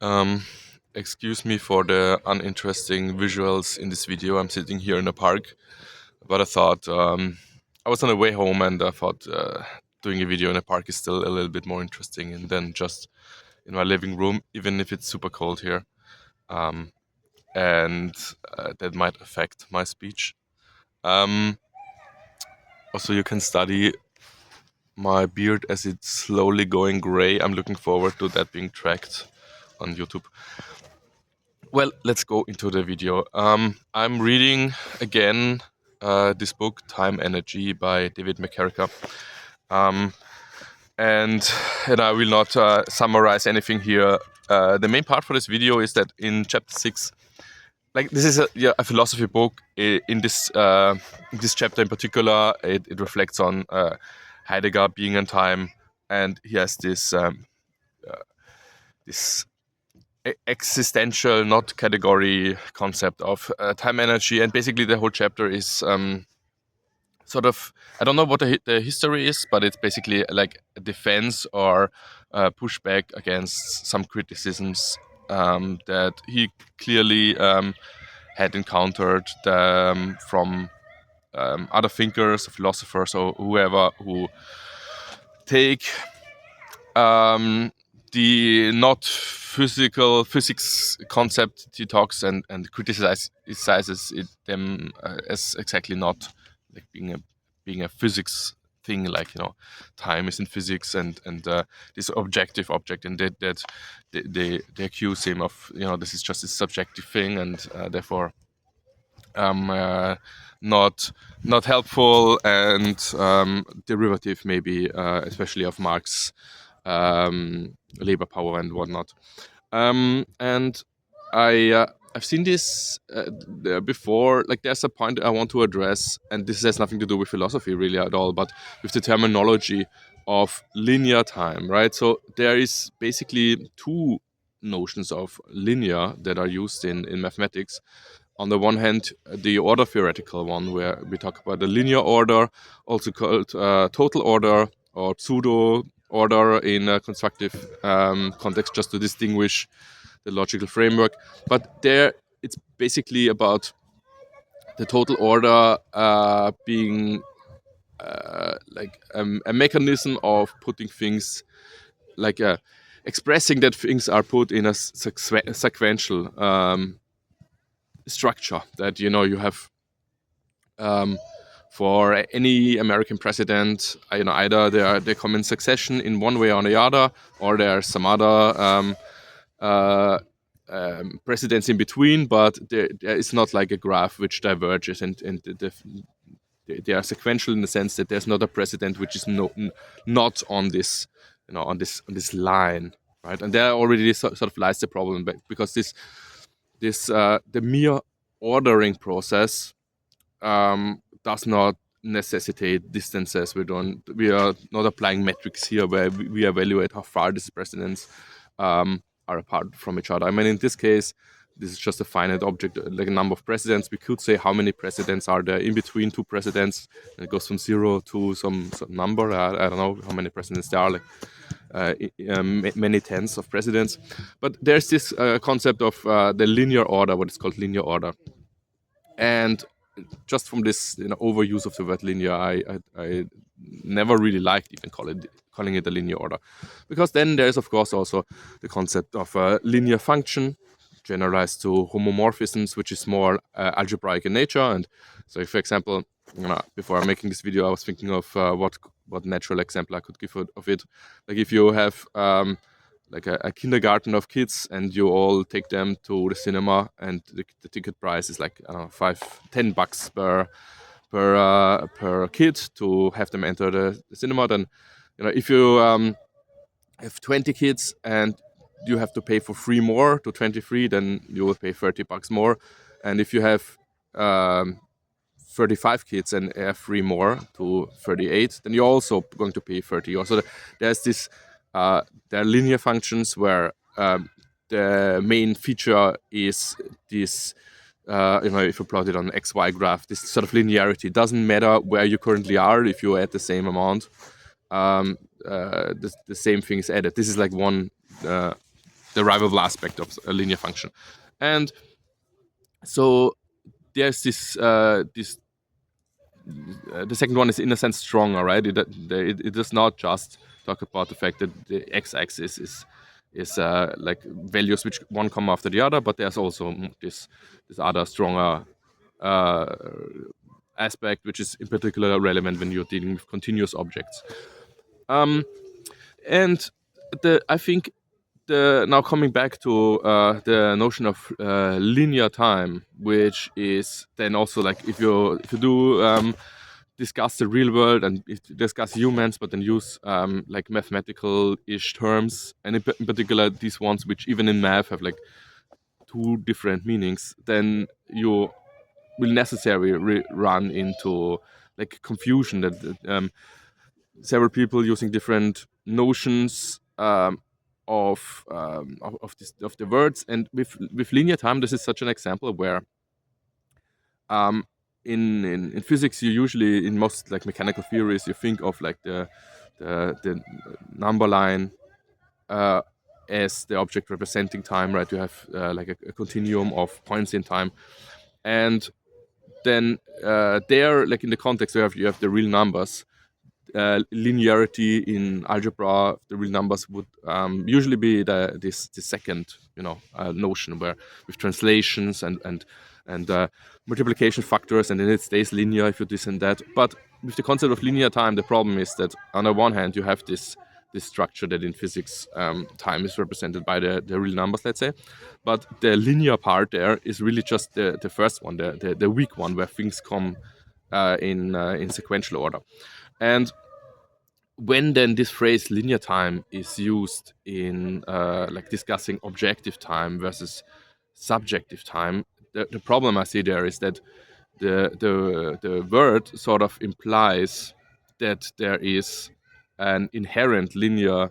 Um, Excuse me for the uninteresting visuals in this video. I'm sitting here in a park, but I thought I was on the way home and I thought doing a video in a park is still a little bit more interesting than just in my living room, even if it's super cold here. Um, and that might affect my speech. Um, Also, you can study my beard as it's slowly going gray. I'm looking forward to that being tracked on YouTube. Well, let's go into the video. I'm reading again this book, Time Energy by David McCarricker. Um, and and I will not summarize anything here. The main part for this video is that in chapter 6, like this is a philosophy book. In this chapter in particular, it reflects on Heidegger being in time, and he has this existential, not category concept of time energy, and basically the whole chapter is sort of, I don't know what the history is, but it's basically like a defense or pushback against some criticisms that he clearly had encountered from other thinkers, philosophers, or whoever who take the not physical physics concept he talks and criticizes them as exactly not like being a physics thing, like time is in physics and this objective object, and that they accuse him of this is just a subjective thing, and therefore not helpful and derivative maybe, especially of Marx labor power and whatnot. And I've seen this before. Like, there's a point I want to address, and this has nothing to do with philosophy really at all, but with the terminology of linear time, right? So there is basically two notions of linear that are used in mathematics. On the one hand, the order theoretical one, where we talk about the linear order, also called total order or pseudo order in a constructive context, just to distinguish the logical framework. But there, it's basically about the total order being like a mechanism of putting things, like expressing that things are put in a sequential structure. That you have for any American president, either they come in succession in one way or the other, or there are some other presidents in between, but there is not like a graph which diverges, and they are sequential in the sense that there's not a president which is not on this, on this line, right? And there already sort of lies the problem, because the mere ordering process does not necessitate distances. We are not applying metrics here where we evaluate how far these presidents are apart from each other. I mean, in this case, this is just a finite object, like a number of presidents. We could say how many presidents are there in between two presidents, and it goes from 0 to some number. I don't know how many presidents there are, like many tens of presidents. But there's this concept of the linear order, what is called linear order. And just from this overuse of the word linear, I never really liked even calling it a linear order, because then there's of course also the concept of a linear function generalized to homomorphisms, which is more algebraic in nature. And so, if, for example, before making this video, I was thinking of what natural example I could give of it. Like, if you have like a kindergarten of kids, and you all take them to the cinema, and the ticket price is like, I don't know, $10 per kid to have them enter the cinema. Then if you have 20 kids and you have to pay for 3 more to 23, then you will pay $30 more. And if you have 35 kids and have 3 more to 38, then you're also going to pay 30. Also, there's this there are linear functions where the main feature is this, if you plot it on an XY graph, this sort of linearity. It doesn't matter where you currently are, if you add the same amount, the same thing is added. This is like one derivable aspect of a linear function. And so there's this the second one is in a sense stronger, right? It does not just talk about the fact that the x-axis is like values which one come after the other, but there's also this other stronger uh, aspect, which is in particular relevant when you're dealing with continuous objects. And I think now coming back to the notion of linear time, which is then also like if you do discuss the real world and discuss humans, but then use like mathematical-ish terms, and in particular these ones which even in math have like two different meanings, then you will necessarily run into like confusion that several people using different notions of the words. And with linear time, this is such an example where um, in physics you usually, in most like mechanical theories, you think of like the number line as the object representing time, right? You have like a continuum of points in time, and then there, like in the context, you have the real numbers. Linearity in algebra, the real numbers would usually be this second, notion, where with translations and multiplication factors, and then it stays linear if you this and that. But with the concept of linear time, the problem is that on the one hand you have this structure that in physics time is represented by the real numbers, let's say, but the linear part there is really just the first one, the weak one, where things come in sequential order. And when then this phrase linear time is used in like discussing objective time versus subjective time, the problem I see there is that the word sort of implies that there is an inherent linear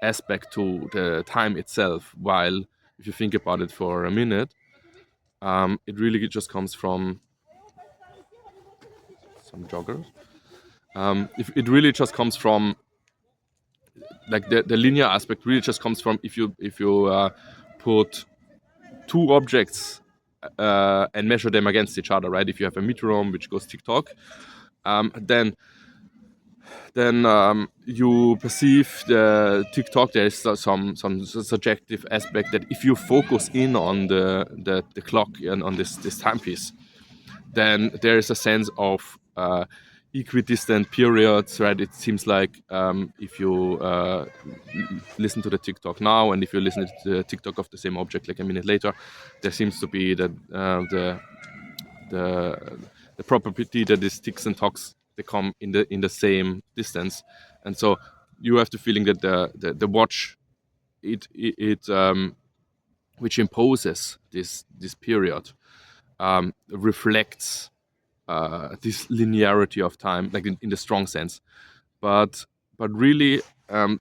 aspect to the time itself, while if you think about it for a minute, it really just comes from some joggers. If it really just comes from like the linear aspect really just comes from if you put two objects and measure them against each other, right? If you have a metronome which goes tick tock, then you perceive the tick tock. There is some subjective aspect that if you focus in on the clock and on this timepiece, then there is a sense of equidistant periods, right? It seems like if you listen to the TikTok now, and if you listen to the TikTok of the same object like a minute later, there seems to be that the probability that these ticks and tocks, they come in the same distance, and so you have the feeling that the watch it which imposes this period reflects this linearity of time, like in the strong sense, but really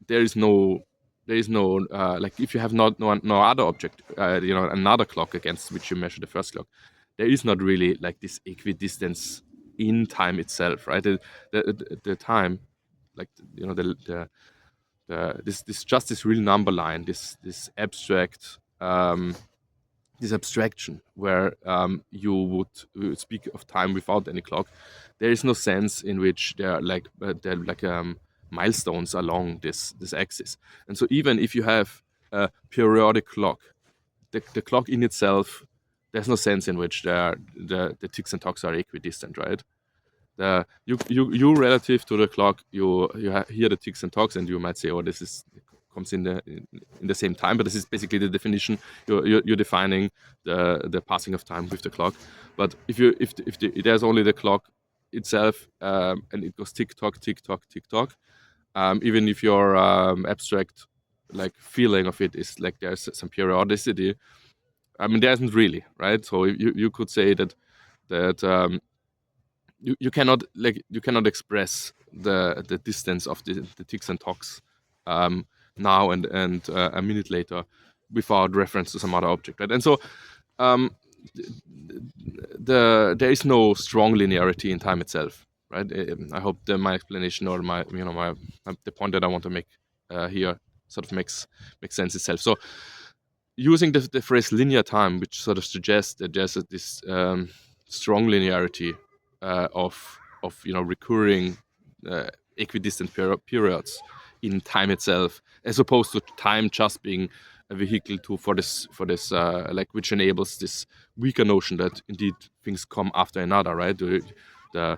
there is no like if you have no other object, another clock against which you measure the first clock, there is not really like this equidistance in time itself, right? The time, like this just this real number line, this abstract this abstraction where you would speak of time without any clock. There is no sense in which there are like milestones along this axis. And so even if you have a periodic clock, the clock in itself, there's no sense in which the ticks and tocks are equidistant, right? You relative to the clock, you hear the ticks and tocks, and you might say, oh, this comes in the same time, but this is basically the definition. You're defining the passing of time with the clock. But if there's only the clock itself, and it goes tick tock, tick tock, tick tock, even if your abstract like feeling of it is like there's some periodicity, I mean there isn't really, right? So you could say that you cannot express the distance of the ticks and tocks now and a minute later without reference to some other object, right? And so there is no strong linearity in time itself, right? I hope that my explanation or the point that I want to make here sort of makes sense itself. So using the phrase linear time, which sort of suggests that there's this strong linearity of recurring equidistant periods in time itself, as opposed to time just being a vehicle for this like, which enables this weaker notion that indeed things come after another, right? The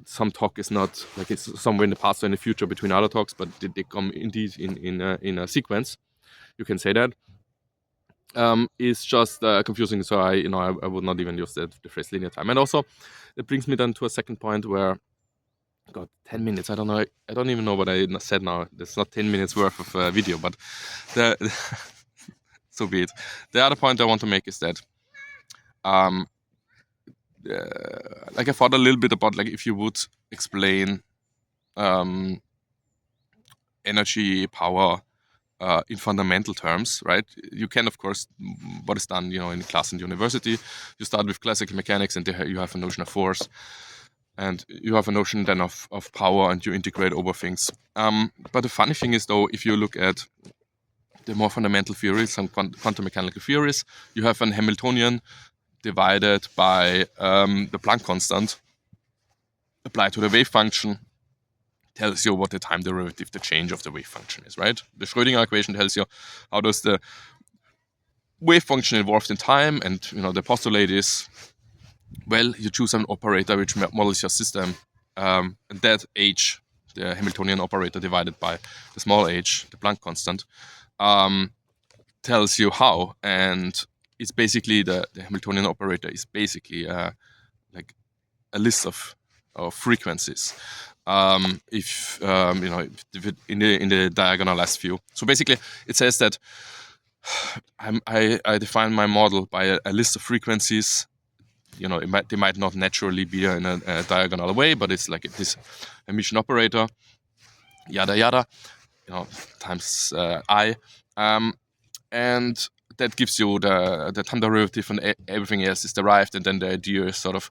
some talk is not like it's somewhere in the past or in the future between other talks, but they come indeed in a sequence. You can say that. Is just confusing. So I would not even use the phrase linear time. And also, it brings me then to a second point where, God, 10 minutes. I don't know. I don't even know what I said now. It's not 10 minutes worth of video, but the so be it. The other point I want to make is that, um, like, I thought a little bit about, like, if you would explain um, energy, power, in fundamental terms, right? You can, of course, what is done, in class and university, you start with classical mechanics, and there you have a notion of force, and you have a notion then of power, and you integrate over things. But the funny thing is, though, if you look at the more fundamental theories, some quantum mechanical theories, you have an Hamiltonian divided by the Planck constant applied to the wave function, tells you what the time derivative, the change of the wave function is, right? The Schrödinger equation tells you how does the wave function evolved in time, and the postulate is, well, you choose an operator which models your system, and that h, the Hamiltonian operator divided by the small h, the Planck constant, tells you how, and it's basically the Hamiltonian operator is basically like a list of frequencies. If in the diagonalized view. So basically, it says that I define my model by a list of frequencies. They might not naturally be in a diagonal way, but it's like this emission operator, yada yada, times I, and that gives you the time derivative, and everything else is derived. And then the idea is sort of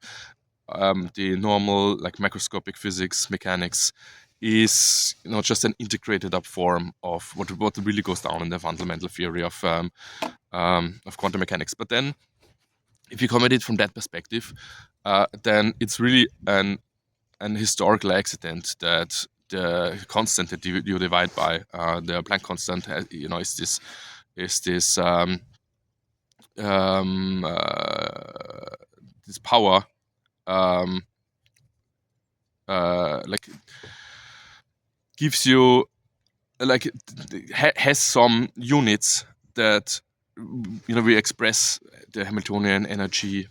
the normal, like, macroscopic physics mechanics is just an integrated up form of what really goes down in the fundamental theory of quantum mechanics. But then, if you come at it from that perspective, then it's really an historical accident that the constant that you divide by, the Planck constant, is this this power, like, gives you, like, has some units that we express the Hamiltonian energy,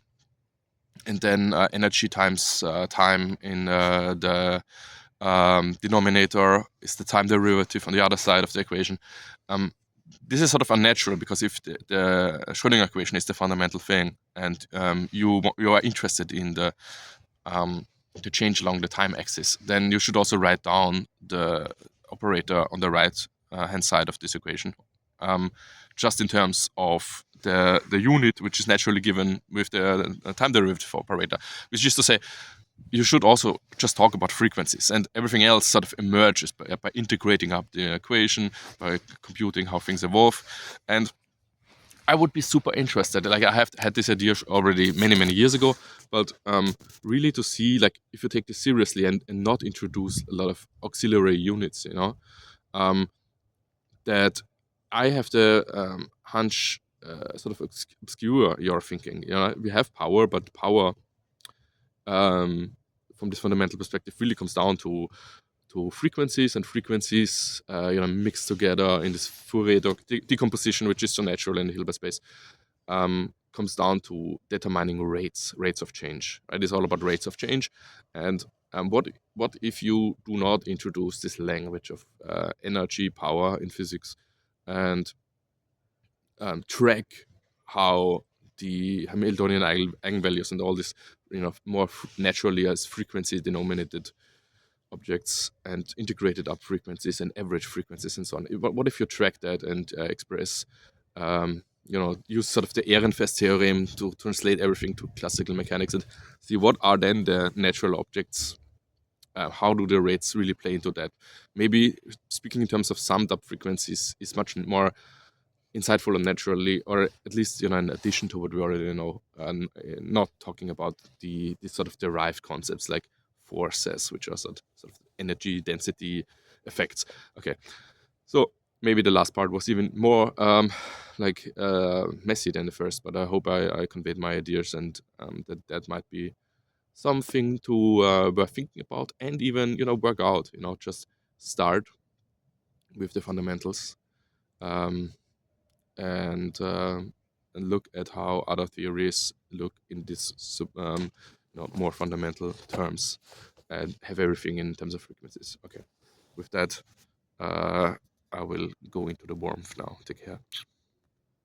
and then energy times time in the denominator is the time derivative on the other side of the equation. This is sort of unnatural, because if the Schrödinger equation is the fundamental thing, and you are interested in the change along the time axis, then you should also write down the operator on the right hand side of this equation, just in terms of the unit which is naturally given with the time derivative operator, which is to say, you should also just talk about frequencies, and everything else sort of emerges by integrating up the equation, by computing how things evolve. And I would be super interested, like, I have had this idea already many years ago, but really to see, like, if you take this seriously and not introduce a lot of auxiliary units, that I have the hunch sort of obscure your thinking. We have power, but power, from this fundamental perspective, really comes down to frequencies, and frequencies mixed together in this Fourier decomposition, which is so natural in the Hilbert space, comes down to determining rates of change, right? It's all about rates of change. And what if you do not introduce this language of energy, power in physics, and track how the Hamiltonian eigenvalues and all this, more naturally as frequency denominated objects, and integrated up frequencies and average frequencies and so on. What if you track that and express, use sort of the Ehrenfest theorem to translate everything to classical mechanics, and see what are then the natural objects? How do the rates really play into that? Maybe speaking in terms of summed up frequencies is much more insightful and naturally, or at least in addition to what we already know, and not talking about the sort of derived concepts like forces, which are sort of energy density effects. Okay, so maybe the last part was even more messy than the first, but I hope I conveyed my ideas, and that might be something to worth thinking about, and even work out. Just start with the fundamentals, um, and look at how other theories look in this more fundamental terms, and have everything in terms of frequencies. Okay, with that, I will go into the warmth now. Take care.